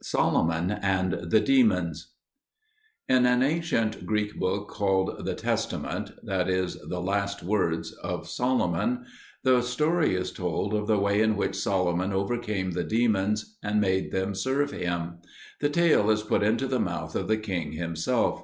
Solomon and the Demons. In an ancient Greek book called the Testament, that is, the last words of Solomon, the story is told of the way in which Solomon overcame the demons and made them serve him. The tale is put into the mouth of the king himself.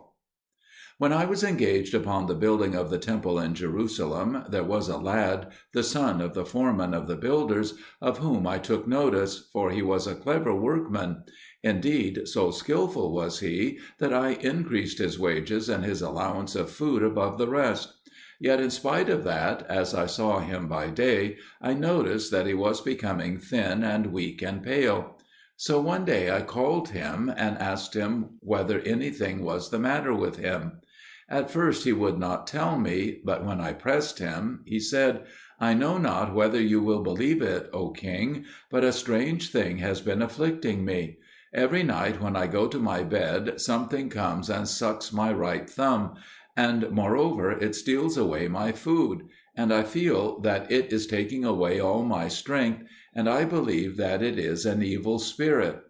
When I was engaged upon the building of the temple in Jerusalem, there was a lad, the son of the foreman of the builders, of whom I took notice, for he was a clever workman. Indeed, so skillful was he, that I increased his wages and his allowance of food above the rest. Yet in spite of that, as I saw him by day, I noticed that he was becoming thin and weak and pale. So one day I called him and asked him whether anything was the matter with him. At first he would not tell me, but when I pressed him, he said, "I know not whether you will believe it, O king, but a strange thing has been afflicting me. Every night when I go to my bed, something comes and sucks my right thumb, and moreover it steals away my food, and I feel that it is taking away all my strength, and I believe that it is an evil spirit."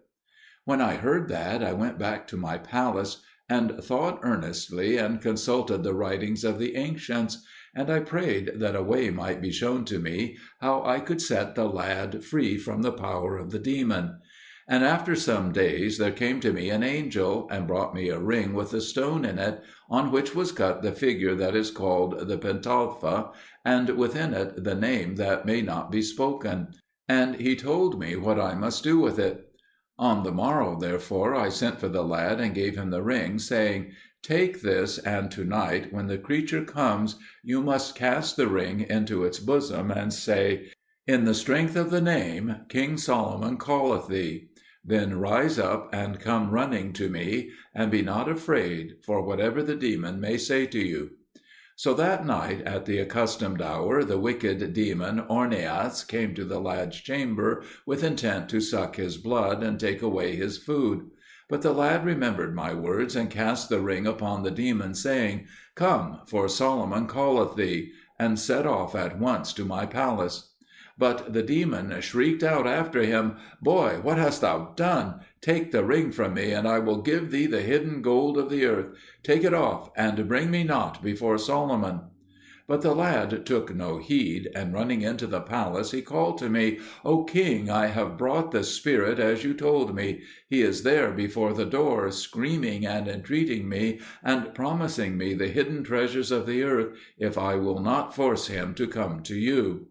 When I heard that, I went back to my palace, and thought earnestly, and consulted the writings of the ancients, and I prayed that a way might be shown to me how I could set the lad free from the power of the demon. And after some days there came to me an angel, and brought me a ring with a stone in it, on which was cut the figure that is called the Pentalfa, and within it the name that may not be spoken. And he told me what I must do with it. On the morrow, therefore, I sent for the lad and gave him the ring, saying, "Take this, and tonight, when the creature comes, you must cast the ring into its bosom, and say, 'In the strength of the name, King Solomon calleth thee.' Then rise up and come running to me, and be not afraid for whatever the demon may say to you." So that night at the accustomed hour the wicked demon Ornias came to the lad's chamber with intent to suck his blood and take away his food. But the lad remembered my words and cast the ring upon the demon, saying, "Come, for Solomon calleth thee," and set off at once to my palace. But the demon shrieked out after him, "Boy, what hast thou done? Take the ring from me, and I will give thee the hidden gold of the earth. Take it off, and bring me not before Solomon." But the lad took no heed, and running into the palace he called to me, "O king, I have brought the spirit as you told me. He is there before the door, screaming and entreating me, and promising me the hidden treasures of the earth, if I will not force him to come to you."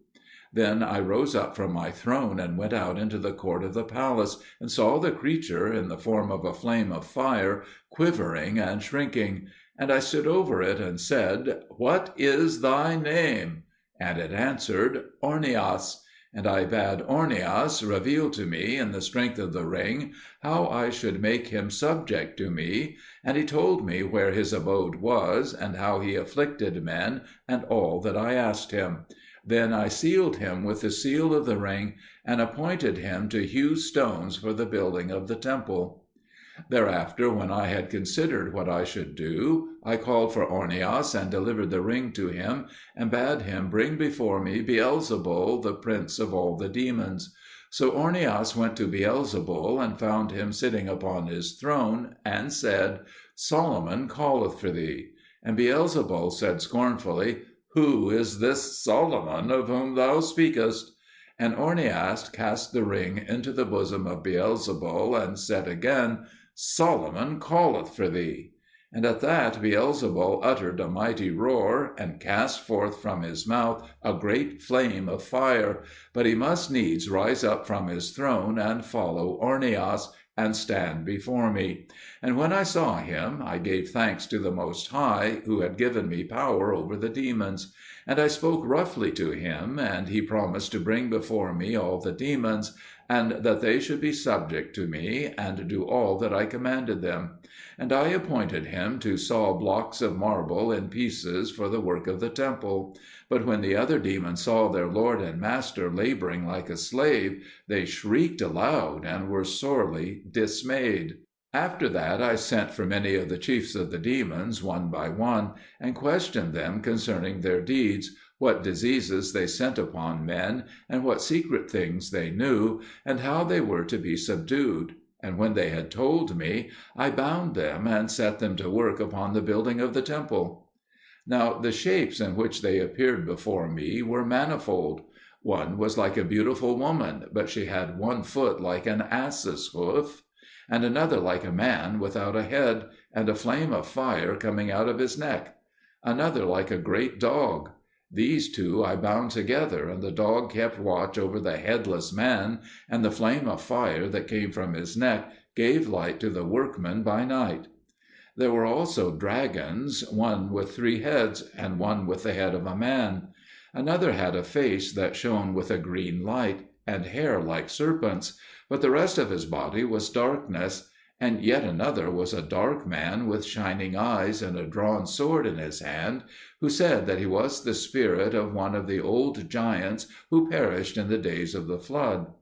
Then I rose up from my throne and went out into the court of the palace, and saw the creature, in the form of a flame of fire, quivering and shrinking. And I stood over it and said, "What is thy name?" And it answered, "Ornias." And I bade Ornias reveal to me, in the strength of the ring, how I should make him subject to me. And he told me where his abode was, and how he afflicted men, and all that I asked him. Then I sealed him with the seal of the ring, and appointed him to hew stones for the building of the temple. Thereafter, when I had considered what I should do, I called for Ornias and delivered the ring to him, and bade him bring before me Beelzebul, the prince of all the demons. So Ornias went to Beelzebul, and found him sitting upon his throne, and said, "Solomon calleth for thee." And Beelzebul said scornfully, "Who is this Solomon of whom thou speakest?" And Ornias cast the ring into the bosom of Beelzebul, and said again, "Solomon calleth for thee." And at that Beelzebul uttered a mighty roar, and cast forth from his mouth a great flame of fire. But he must needs rise up from his throne, and follow Ornias, and stand before me. And when I saw him, I gave thanks to the Most High, who had given me power over the demons. And I spoke roughly to him, and he promised to bring before me all the demons, and that they should be subject to me, and do all that I commanded them. And I appointed him to saw blocks of marble in pieces for the work of the temple. But when the other demons saw their lord and master laboring like a slave, they shrieked aloud and were sorely dismayed. After that I sent for many of the chiefs of the demons, one by one, and questioned them concerning their deeds, what diseases they sent upon men, and what secret things they knew, and how they were to be subdued. And when they had told me, I bound them and set them to work upon the building of the temple. Now the shapes in which they appeared before me were manifold. One was like a beautiful woman, but she had one foot like an ass's hoof, and another like a man without a head, and a flame of fire coming out of his neck. Another like a great dog. These two I bound together, and the dog kept watch over the headless man, and the flame of fire that came from his neck gave light to the workmen by night. There were also dragons, one with 3 heads, and one with the head of a man. Another had a face that shone with a green light, and hair like serpents, but the rest of his body was darkness. And yet another was a dark man with shining eyes and a drawn sword in his hand, who said that he was the spirit of one of the old giants who perished in the days of the flood.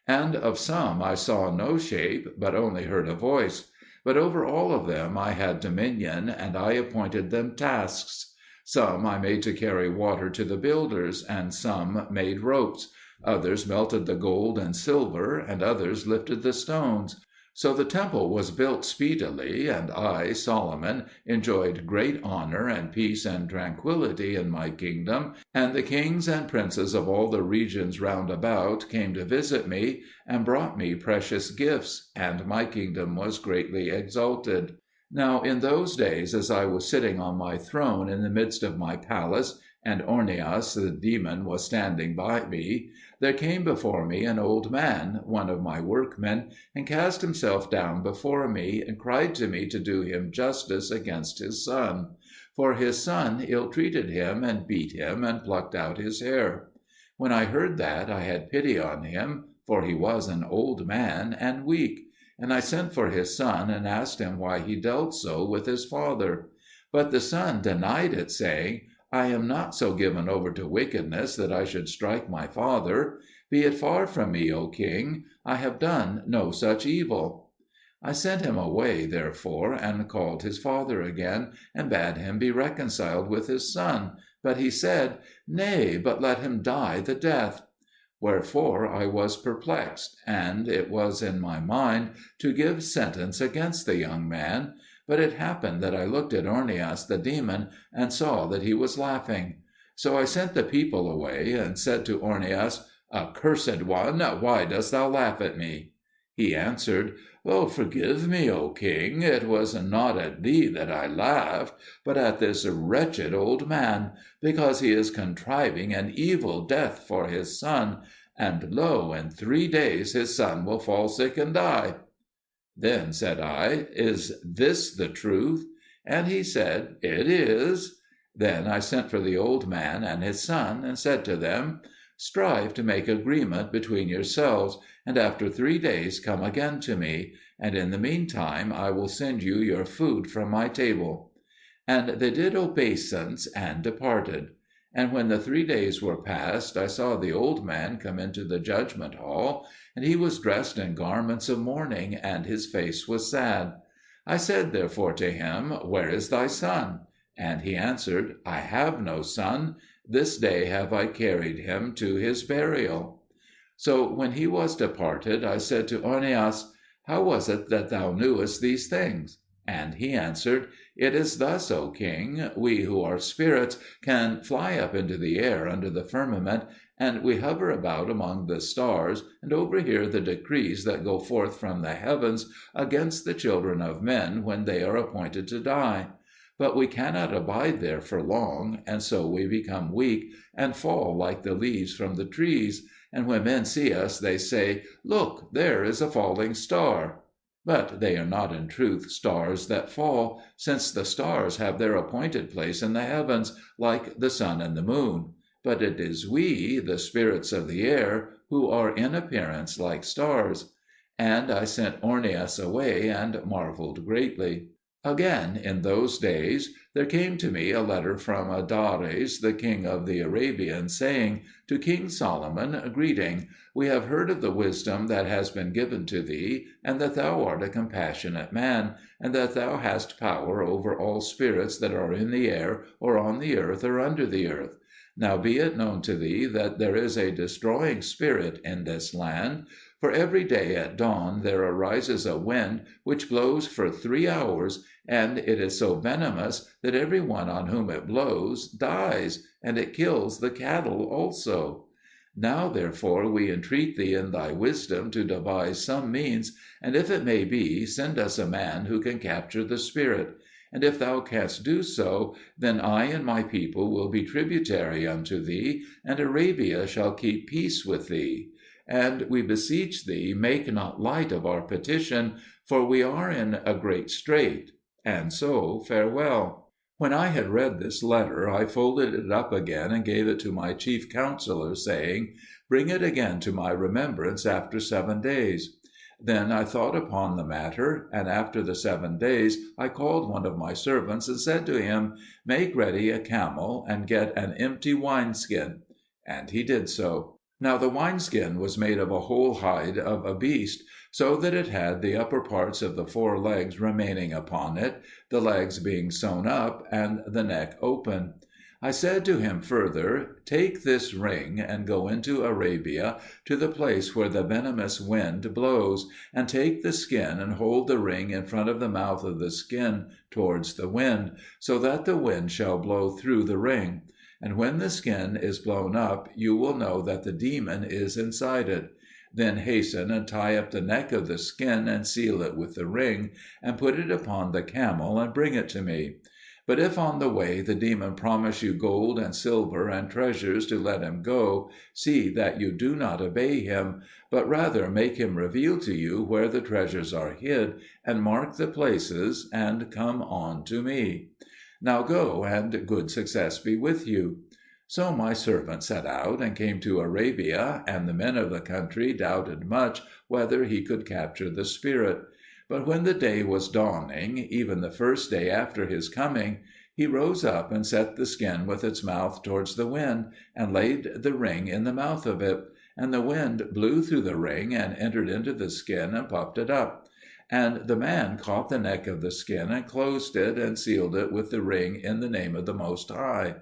And of some I saw no shape, but only heard a voice. But over all of them I had dominion, and I appointed them tasks. Some I made to carry water to the builders, and some made ropes. Others melted the gold and silver, and others lifted the stones. So the temple was built speedily, and I, Solomon, enjoyed great honour and peace and tranquillity in my kingdom, and the kings and princes of all the regions round about came to visit me, and brought me precious gifts, and my kingdom was greatly exalted. Now in those days, as I was sitting on my throne in the midst of my palace, and Ornias the demon was standing by me, there came before me an old man, one of my workmen, and cast himself down before me, and cried to me to do him justice against his son. For his son ill-treated him, and beat him, and plucked out his hair. When I heard that, I had pity on him, for he was an old man and weak. And I sent for his son, and asked him why he dealt so with his father. But the son denied it, saying, I am not so given over to wickedness that I should strike my father. Be it far from me, O king, I have done no such evil. I sent him away, therefore, and called his father again, and bade him be reconciled with his son. But he said, Nay, but let him die the death. Wherefore I was perplexed, and it was in my mind to give sentence against the young man. But it happened that I looked at Ornias the demon, and saw that he was laughing. So I sent the people away, and said to Ornias, Accursed one, why dost thou laugh at me? He answered, Forgive me, O king, it was not at thee that I laughed, but at this wretched old man, because he is contriving an evil death for his son, and lo, in 3 days his son will fall sick and die. Then said I, Is this the truth? And he said, It is. Then I sent for the old man and his son, and said to them, Strive to make agreement between yourselves, and after 3 days come again to me, and in the meantime I will send you your food from my table. And they did obeisance and departed. And when the 3 days were past, I saw the old man come into the judgment hall, and he was dressed in garments of mourning, and his face was sad. I said therefore to him, Where is thy son? And he answered, I have no son. This day have I carried him to his burial. So when he was departed, I said to Ornias, How was it that thou knewest these things? And he answered, It is thus, O king, we who are spirits can fly up into the air under the firmament, and we hover about among the stars, and overhear the decrees that go forth from the heavens against the children of men when they are appointed to die. But we cannot abide there for long, and so we become weak, and fall like the leaves from the trees. And when men see us, they say, Look, there is a falling star. But they are not in truth stars that fall, since the stars have their appointed place in the heavens, like the sun and the moon. But it is we, the spirits of the air, who are in appearance like stars. And I sent Ornias away, and marvelled greatly. Again, in those days, there came to me a letter from Adares, the king of the Arabians, saying, To King Solomon, greeting. We have heard of the wisdom that has been given to thee, and that thou art a compassionate man, and that thou hast power over all spirits that are in the air, or on the earth, or under the earth. Now be it known to thee that there is a destroying spirit in this land, For every day at dawn there arises a wind which blows for 3 hours, and it is so venomous that every one on whom it blows dies, and it kills the cattle also. Now therefore we entreat thee in thy wisdom to devise some means, and if it may be, send us a man who can capture the spirit. And if thou canst do so, then I and my people will be tributary unto thee, and Arabia shall keep peace with thee. And we beseech thee, make not light of our petition, for we are in a great strait. And so farewell." When I had read this letter, I folded it up again and gave it to my chief counsellor, saying, "Bring it again to my remembrance after 7 days." Then I thought upon the matter, and after the 7 days I called one of my servants and said to him, "Make ready a camel, and get an empty wineskin." And he did so. Now the wineskin was made of a whole hide of a beast, so that it had the upper parts of the 4 legs remaining upon it, the legs being sewn up, and the neck open. I said to him further, "Take this ring, and go into Arabia, to the place where the venomous wind blows, and take the skin and hold the ring in front of the mouth of the skin towards the wind, so that the wind shall blow through the ring. And when the skin is blown up, you will know that the demon is inside it. Then hasten and tie up the neck of the skin and seal it with the ring, and put it upon the camel and bring it to me. But if on the way the demon promise you gold and silver and treasures to let him go, see that you do not obey him, but rather make him reveal to you where the treasures are hid, and mark the places, and come on to me. Now go, and good success be with you." So my servant set out and came to Arabia, and the men of the country doubted much whether he could capture the spirit. But when the day was dawning, even the first day after his coming, he rose up and set the skin with its mouth towards the wind, and laid the ring in the mouth of it. And the wind blew through the ring, and entered into the skin, and puffed it up. And the man caught the neck of the skin, and closed it, and sealed it with the ring in the name of the Most High.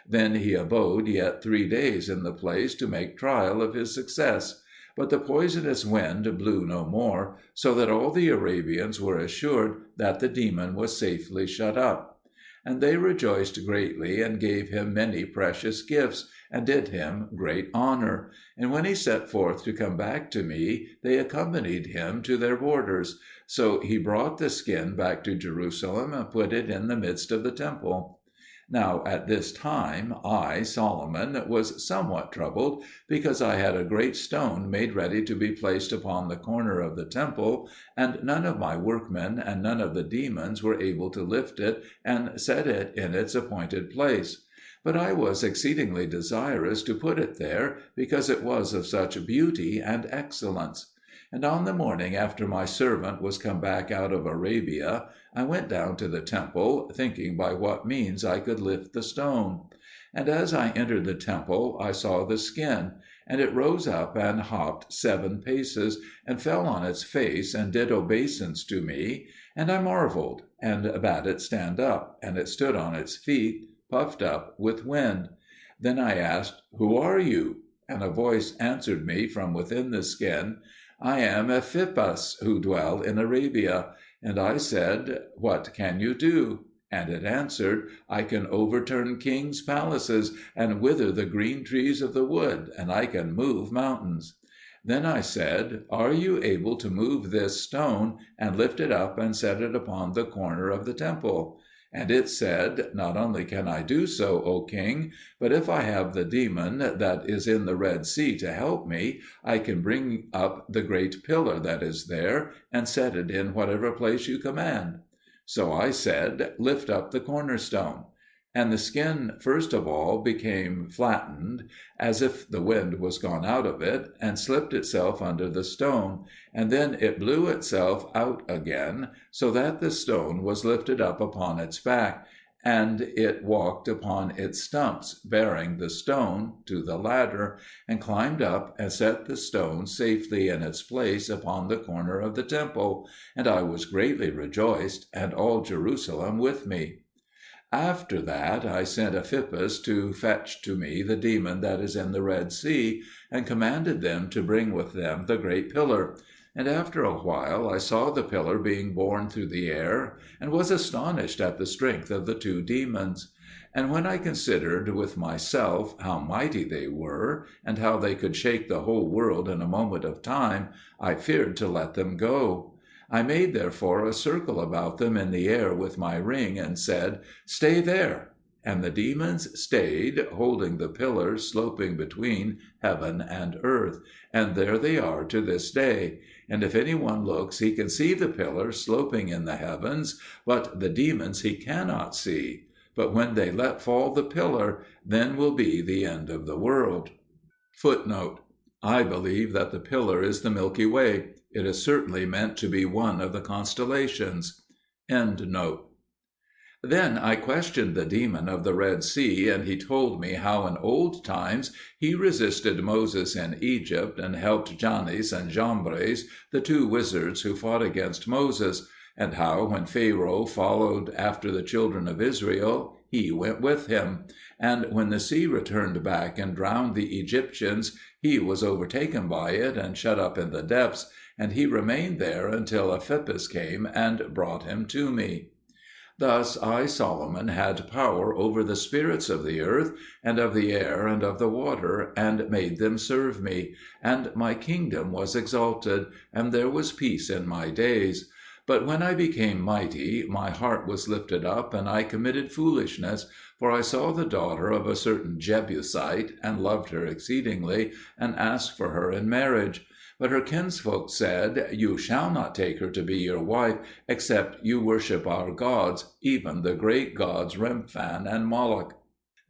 Then he abode yet 3 days in the place to make trial of his success. But the poisonous wind blew no more, so that all the Arabians were assured that the demon was safely shut up. And they rejoiced greatly, and gave him many precious gifts, and did him great honour. And when he set forth to come back to me, they accompanied him to their borders. So he brought the skin back to Jerusalem, and put it in the midst of the temple. Now at this time I, Solomon, was somewhat troubled, because I had a great stone made ready to be placed upon the corner of the temple, and none of my workmen and none of the demons were able to lift it and set it in its appointed place. But I was exceedingly desirous to put it there, because it was of such beauty and excellence. And on the morning after my servant was come back out of Arabia, I went down to the temple, thinking by what means I could lift the stone. And as I entered the temple, I saw the skin, and it rose up and hopped 7 paces, and fell on its face, and did obeisance to me. And I marvelled, and bade it stand up, and it stood on its feet, puffed up with wind. Then I asked, "Who are you?" And a voice answered me from within the skin, "I am Ephippas, who dwell in Arabia." And I said, "What can you do?" And it answered, "I can overturn kings' palaces, and wither the green trees of the wood, and I can move mountains." Then I said, "Are you able to move this stone, and lift it up and set it upon the corner of the temple?" And it said, "Not only can I do so, O king, but if I have the demon that is in the Red Sea to help me, I can bring up the great pillar that is there, and set it in whatever place you command." So I said, "Lift up the cornerstone." And the skin first of all became flattened, as if the wind was gone out of it, and slipped itself under the stone, and then it blew itself out again, so that the stone was lifted up upon its back, and it walked upon its stumps, bearing the stone, to the ladder, and climbed up and set the stone safely in its place upon the corner of the temple, and I was greatly rejoiced, and all Jerusalem with me. After that I sent Ephippas to fetch to me the demon that is in the Red Sea, and commanded them to bring with them the great pillar. And after a while I saw the pillar being borne through the air, and was astonished at the strength of the two demons. And when I considered with myself how mighty they were, and how they could shake the whole world in a moment of time, I feared to let them go. I made therefore a circle about them in the air with my ring, and said, "Stay there." And the demons stayed, holding the pillar sloping between heaven and earth, and there they are to this day. And if any one looks, he can see the pillar sloping in the heavens, but the demons he cannot see. But when they let fall the pillar, then will be the end of the world. Footnote: I believe that the pillar is the Milky Way. It is certainly meant to be one of the constellations. End note. Then I questioned the demon of the Red Sea, and he told me how in old times he resisted Moses in Egypt, and helped Jannes and Jambres, the two wizards who fought against Moses, and how when Pharaoh followed after the children of Israel, he went with him, and when the sea returned back and drowned the Egyptians, he was overtaken by it and shut up in the depths, and he remained there until Ephippas came and brought him to me. Thus I, Solomon, had power over the spirits of the earth, and of the air, and of the water, and made them serve me, and my kingdom was exalted, and there was peace in my days. But when I became mighty, my heart was lifted up, and I committed foolishness, for I saw the daughter of a certain Jebusite, and loved her exceedingly, and asked for her in marriage. But her kinsfolk said, "You shall not take her to be your wife, except you worship our gods, even the great gods Remphan and Moloch."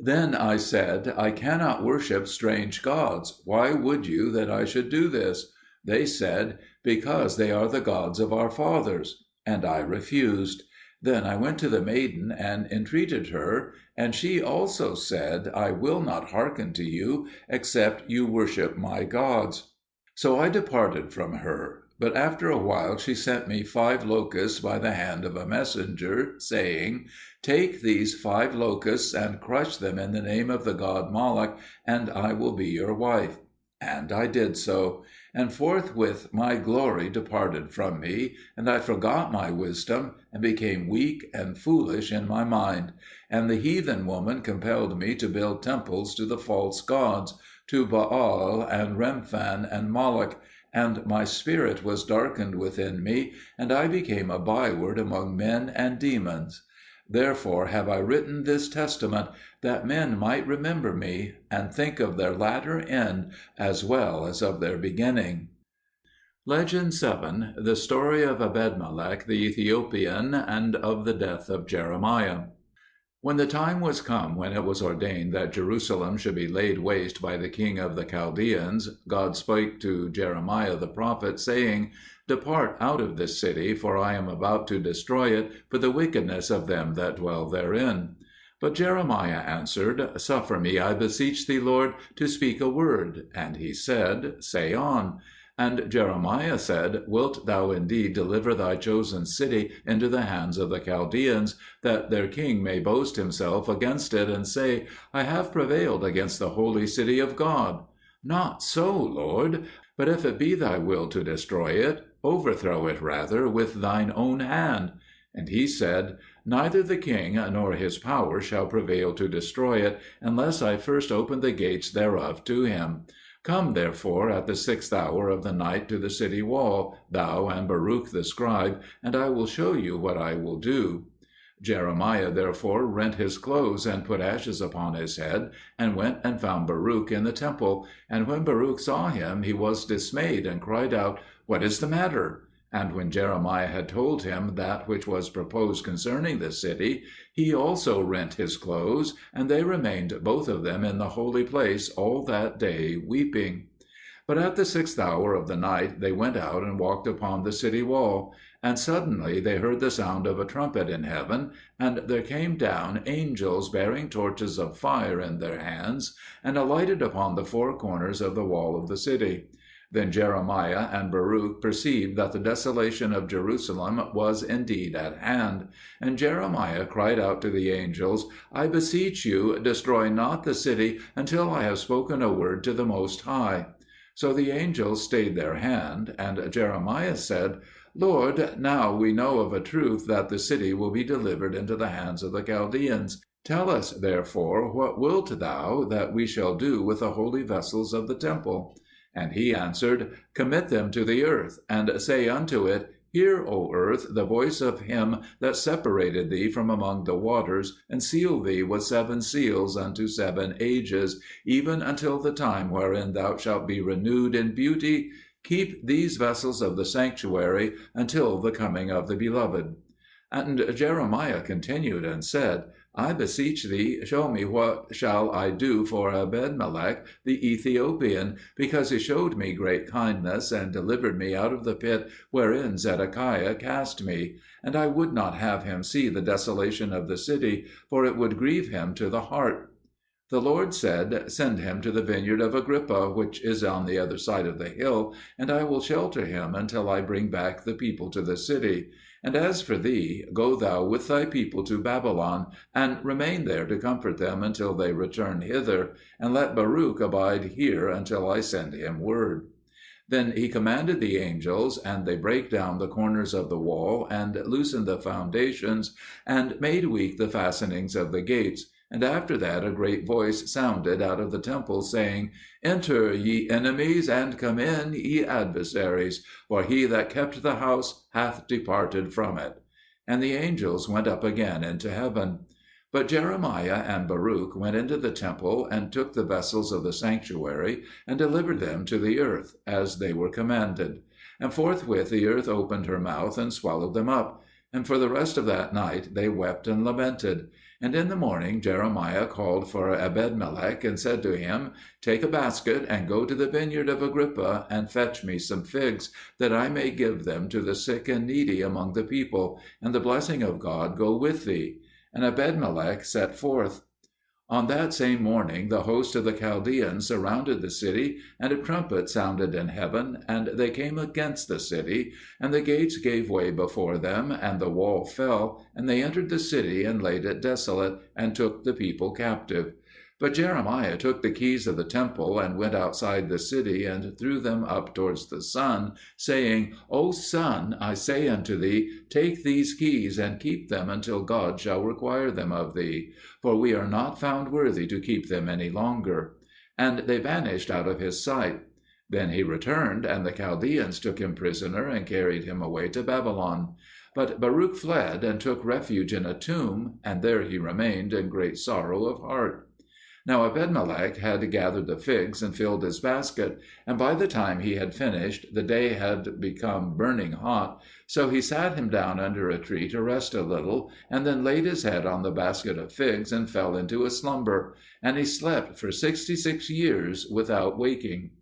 Then I said, "I cannot worship strange gods. Why would you that I should do this?" They said, "Because they are the gods of our fathers." And I refused. Then I went to the maiden and entreated her, and she also said, "I will not hearken to you, except you worship my gods." So I departed from her. But after a while she sent me 5 locusts by the hand of a messenger, saying, "Take these 5 locusts and crush them in the name of the god Moloch, and I will be your wife." And I did so. And forthwith my glory departed from me, and I forgot my wisdom, and became weak and foolish in my mind. And the heathen woman compelled me to build temples to the false gods, to Baal and Remphan and Moloch, and my spirit was darkened within me, and I became a byword among men and demons. Therefore have I written this testament, that men might remember me, and think of their latter end as well as of their beginning. Legend 7. The story of Ebedmelech the Ethiopian, and of the death of Jeremiah. When the time was come when it was ordained that Jerusalem should be laid waste by the king of the Chaldeans, God spake to Jeremiah the prophet, saying, "Depart out of this city, for I am about to destroy it for the wickedness of them that dwell therein." But Jeremiah answered, "Suffer me, I beseech thee, Lord, to speak a word." And he said, "Say on." And Jeremiah said, "Wilt thou indeed deliver thy chosen city into the hands of the Chaldeans, that their king may boast himself against it, and say, I have prevailed against the holy city of God? Not so, Lord; but if it be thy will to destroy it, overthrow it rather with thine own hand." And he said, "Neither the king nor his power shall prevail to destroy it, unless I first open the gates thereof to him. Come therefore at the 6th hour of the night to the city wall, thou and Baruch the scribe, and I will show you what I will do." Jeremiah therefore rent his clothes, and put ashes upon his head, and went and found Baruch in the temple. And when Baruch saw him, he was dismayed, and cried out, "What is the matter?" And when Jeremiah had told him that which was proposed concerning the city, he also rent his clothes, and they remained both of them in the holy place all that day weeping. But at the 6th hour of the night they went out and walked upon the city wall. And suddenly they heard the sound of a trumpet in heaven, and there came down angels bearing torches of fire in their hands, and alighted upon the 4 corners of the wall of the city. Then Jeremiah and Baruch perceived that the desolation of Jerusalem was indeed at hand. And Jeremiah cried out to the angels, I beseech you, destroy not the city until I have spoken a word to the Most High. So the angels stayed their hand, and Jeremiah said, Lord, now we know of a truth that the city will be delivered into the hands of the Chaldeans. Tell us, therefore, what wilt thou that we shall do with the holy vessels of the temple? And he answered, Commit them to the earth, and say unto it, Hear, O earth, the voice of him that separated thee from among the waters, and sealed thee with 7 seals unto 7 ages, even until the time wherein thou shalt be renewed in beauty. Keep these vessels of the sanctuary until the coming of the Beloved. And Jeremiah continued and said, I beseech thee, show me what shall I do for Ebedmelech the Ethiopian, because he showed me great kindness, and delivered me out of the pit wherein Zedekiah cast me. And I would not have him see the desolation of the city, for it would grieve him to the heart. The Lord said, Send him to the vineyard of Agrippa, which is on the other side of the hill, and I will shelter him until I bring back the people to the city. And as for thee, go thou with thy people to Babylon, and remain there to comfort them until they return hither, and let Baruch abide here until I send him word. Then he commanded the angels, and they brake down the corners of the wall, and loosened the foundations, and made weak the fastenings of the gates. And after that a great voice sounded out of the temple, saying, Enter, ye enemies, and come in, ye adversaries, for he that kept the house hath departed from it. And the angels went up again into heaven. But Jeremiah and Baruch went into the temple, and took the vessels of the sanctuary, and delivered them to the earth, as they were commanded. And forthwith the earth opened her mouth, and swallowed them up. And for the rest of that night they wept and lamented. And in the morning Jeremiah called for Ebedmelech, and said to him, Take a basket, and go to the vineyard of Agrippa, and fetch me some figs, that I may give them to the sick and needy among the people, and the blessing of God go with thee. And Ebedmelech set forth. On that same morning the host of the Chaldeans surrounded the city, and a trumpet sounded in heaven, and they came against the city, and the gates gave way before them, and the wall fell, and they entered the city and laid it desolate, and took the people captive. But Jeremiah took the keys of the temple, and went outside the city, and threw them up towards the sun, saying, O sun, I say unto thee, take these keys, and keep them until God shall require them of thee, for we are not found worthy to keep them any longer. And they vanished out of his sight. Then he returned, and the Chaldeans took him prisoner, and carried him away to Babylon. But Baruch fled, and took refuge in a tomb, and there he remained in great sorrow of heart. Now Ebedmelech had gathered the figs and filled his basket, and by the time he had finished, the day had become burning hot. So he sat him down under a tree to rest a little, and then laid his head on the basket of figs and fell into a slumber. And he slept for 66 years without waking.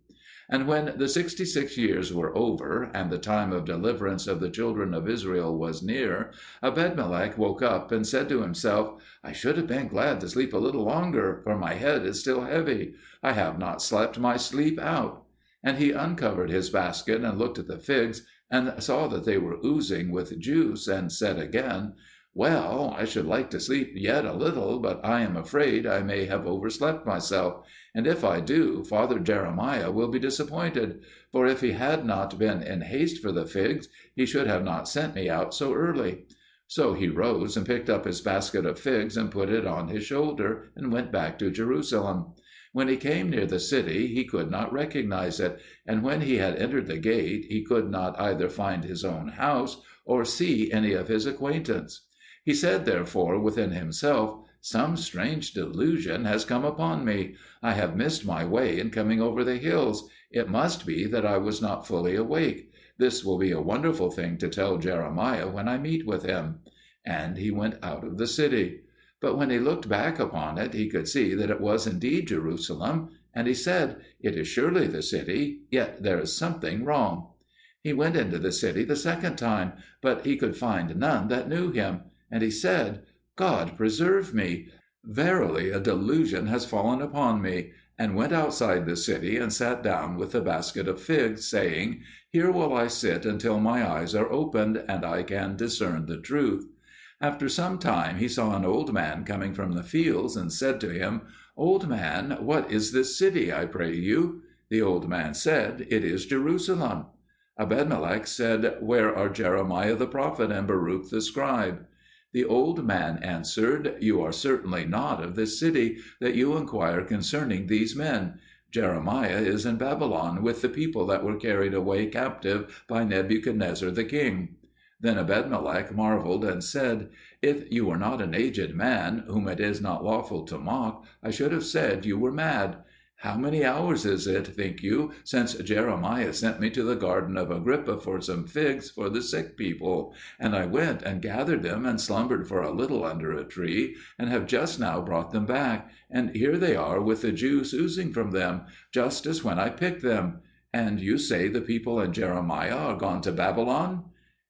And when the 66 years were over, and the time of deliverance of the children of Israel was near, Ebedmelech woke up and said to himself, I should have been glad to sleep a little longer, for my head is still heavy. I have not slept my sleep out. And he uncovered his basket and looked at the figs, and saw that they were oozing with juice, and said again, Well, I should like to sleep yet a little, but I am afraid I may have overslept myself. And if I do, Father Jeremiah will be disappointed, for if he had not been in haste for the figs, he should have not sent me out so early. So he rose and picked up his basket of figs and put it on his shoulder, and went back to Jerusalem. When he came near the city, he could not recognize it, and when he had entered the gate, he could not either find his own house or see any of his acquaintance. He said therefore within himself, Some strange delusion has come upon me. I have missed my way in coming over the hills. It must be that I was not fully awake. This will be a wonderful thing to tell Jeremiah when I meet with him. And he went out of the city. But when he looked back upon it, he could see that it was indeed Jerusalem. And he said, It is surely the city, yet there is something wrong. He went into the city the second time, but he could find none that knew him. And he said, God preserve me! Verily a delusion has fallen upon me, and went outside the city and sat down with the basket of figs, saying, "Here will I sit until my eyes are opened, and I can discern the truth." After some time he saw an old man coming from the fields, and said to him, "Old man, what is this city, I pray you?" The old man said, "It is Jerusalem." Ebedmelech said, "Where are Jeremiah the prophet and Baruch the scribe?" The old man answered, "You are certainly not of this city, that you inquire concerning these men. Jeremiah is in Babylon with the people that were carried away captive by Nebuchadnezzar the king." Then Ebedmelech marvelled and said, "If you were not an aged man, whom it is not lawful to mock, I should have said you were mad. How many hours is it, think you, since Jeremiah sent me to the garden of Agrippa for some figs for the sick people? And I went and gathered them and slumbered for a little under a tree, and have just now brought them back, and here they are with the juice oozing from them, just as when I picked them. And you say the people and Jeremiah are gone to Babylon?"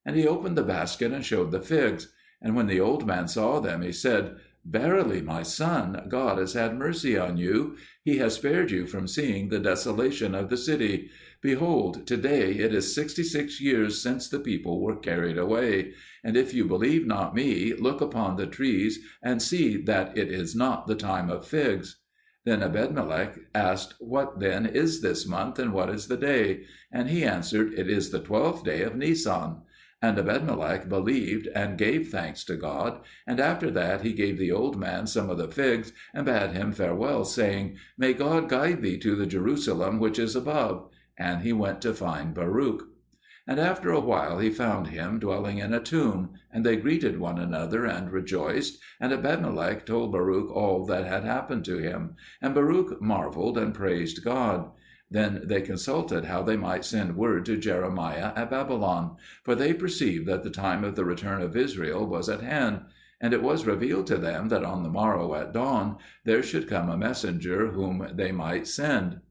And he opened the basket and showed the figs. And when the old man saw them, he said, "Verily, my son, God has had mercy on you. He has spared you from seeing the desolation of the city. Behold, today it is 66 years since the people were carried away. And if you believe not me, look upon the trees, and see that it is not the time of figs." Then Ebedmelech asked, "What then is this month, and what is the day?" And he answered, "It is the 12th day of Nisan." And Ebedmelech believed and gave thanks to God, and after that he gave the old man some of the figs, and bade him farewell, saying, "May God guide thee to the Jerusalem which is above." And he went to find Baruch. And after a while he found him dwelling in a tomb, and they greeted one another and rejoiced, and Ebedmelech told Baruch all that had happened to him. And Baruch marvelled and praised God. Then they consulted how they might send word to Jeremiah at Babylon, for they perceived that the time of the return of Israel was at hand. And it was revealed to them that on the morrow at dawn there should come a messenger whom they might send.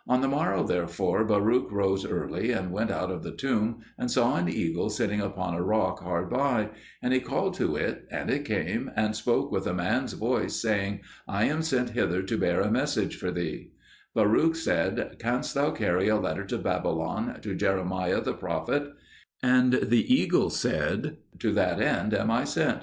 On the morrow, therefore, Baruch rose early, and went out of the tomb, and saw an eagle sitting upon a rock hard by. And he called to it, and it came, and spoke with a man's voice, saying, "I am sent hither to bear a message for thee." Baruch said, "Canst thou carry a letter to Babylon, to Jeremiah the prophet?" And the eagle said, "To that end am I sent."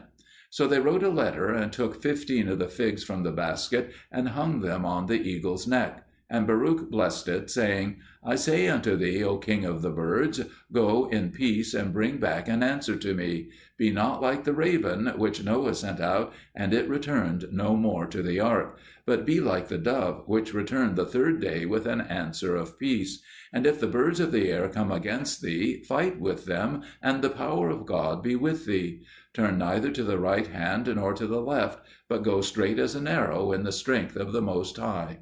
So they wrote a letter, and took 15 of the figs from the basket, and hung them on the eagle's neck. And Baruch blessed it, saying, "I say unto thee, O king of the birds, go in peace, and bring back an answer to me. Be not like the raven, which Noah sent out, and it returned no more to the ark; but be like the dove, which returned the 3rd day with an answer of peace. And if the birds of the air come against thee, fight with them, and the power of God be with thee. Turn neither to the right hand nor to the left, but go straight as an arrow in the strength of the Most High."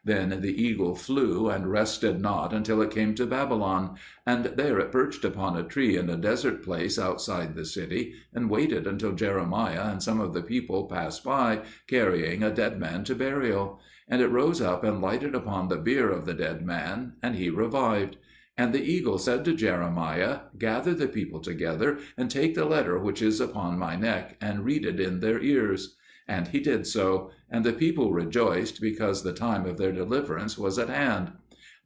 Then the eagle flew, and rested not until it came to Babylon, and there it perched upon a tree in a desert place outside the city, and waited until Jeremiah and some of the people passed by, carrying a dead man to burial. And it rose up and lighted upon the bier of the dead man, and he revived. And the eagle said to Jeremiah, "Gather the people together, and take the letter which is upon my neck, and read it in their ears." And he did so, and the people rejoiced, because the time of their deliverance was at hand.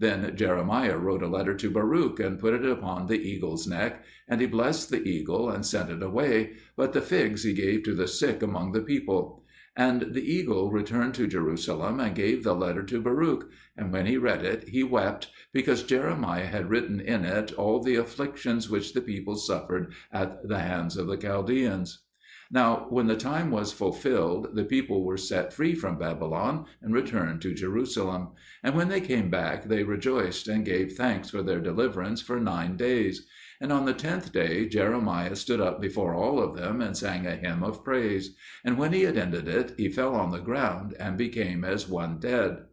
Then Jeremiah wrote a letter to Baruch, and put it upon the eagle's neck, and he blessed the eagle, and sent it away, but the figs he gave to the sick among the people. And the eagle returned to Jerusalem, and gave the letter to Baruch, and when he read it, he wept, because Jeremiah had written in it all the afflictions which the people suffered at the hands of the Chaldeans. Now when the time was fulfilled, the people were set free from Babylon, and returned to Jerusalem. And when they came back, they rejoiced, and gave thanks for their deliverance for 9 days. And on the 10th day Jeremiah stood up before all of them, and sang a hymn of praise. And when he had ended it, he fell on the ground, and became as one dead.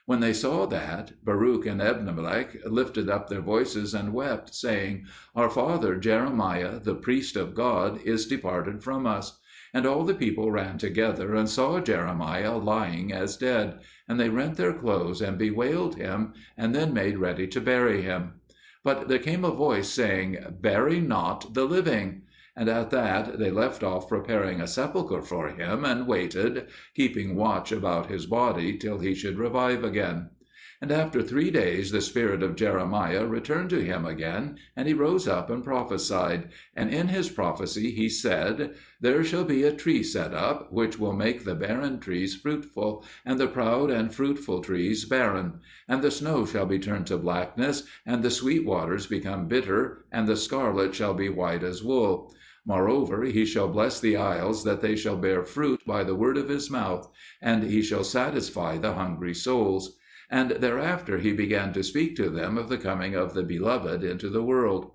When they saw that, Baruch and Ebedmelech lifted up their voices and wept, saying, "Our father Jeremiah, the priest of God, is departed from us." And all the people ran together, and saw Jeremiah lying as dead. And they rent their clothes, and bewailed him, and then made ready to bury him. But there came a voice saying, "Bury not the living." And at that they left off preparing a sepulchre for him, and waited, keeping watch about his body, till he should revive again. And after 3 days the spirit of Jeremiah returned to him again, and he rose up and prophesied. And in his prophecy he said, There shall be a tree set up, which will make the barren trees fruitful, and the proud and fruitful trees barren. And the snow shall be turned to blackness, and the sweet waters become bitter, and the scarlet shall be white as wool. Moreover, he shall bless the isles, that they shall bear fruit by the word of his mouth, and he shall satisfy the hungry souls. And thereafter he began to speak to them of the coming of the Beloved into the world.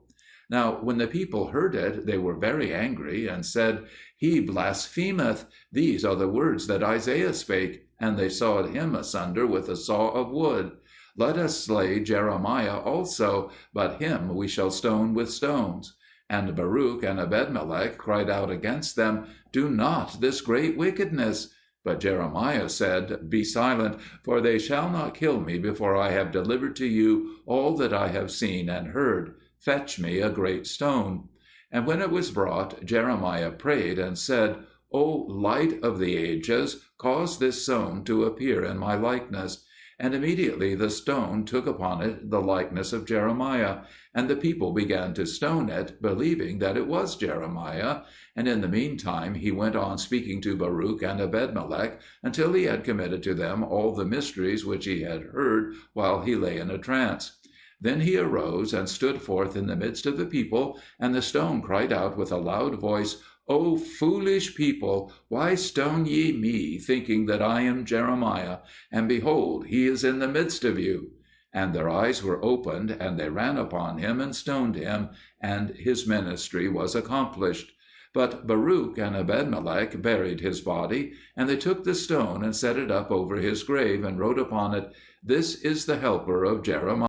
Now when the people heard it, they were very angry, and said, He blasphemeth. These are the words that Isaiah spake. And they sawed him asunder with a saw of wood. Let us slay Jeremiah also, but him we shall stone with stones. And Baruch and Ebedmelech cried out against them, Do not this great wickedness. But Jeremiah said, Be silent, for they shall not kill me before I have delivered to you all that I have seen and heard. Fetch me a great stone. And when it was brought, Jeremiah prayed and said, O light of the ages, cause this stone to appear in my likeness. And immediately the stone took upon it the likeness of Jeremiah. And the people began to stone it, believing that it was Jeremiah. And in the meantime he went on speaking to Baruch and Ebedmelech, until he had committed to them all the mysteries which he had heard while he lay in a trance. Then he arose and stood forth in the midst of the people, and the stone cried out with a loud voice, O foolish people, why stone ye me, thinking that I am Jeremiah? And behold, he is in the midst of you. And their eyes were opened, and they ran upon him and stoned him, and his ministry was accomplished. But Baruch and Ebedmelech buried his body, and they took the stone and set it up over his grave, and wrote upon it, This is the helper of Jeremiah.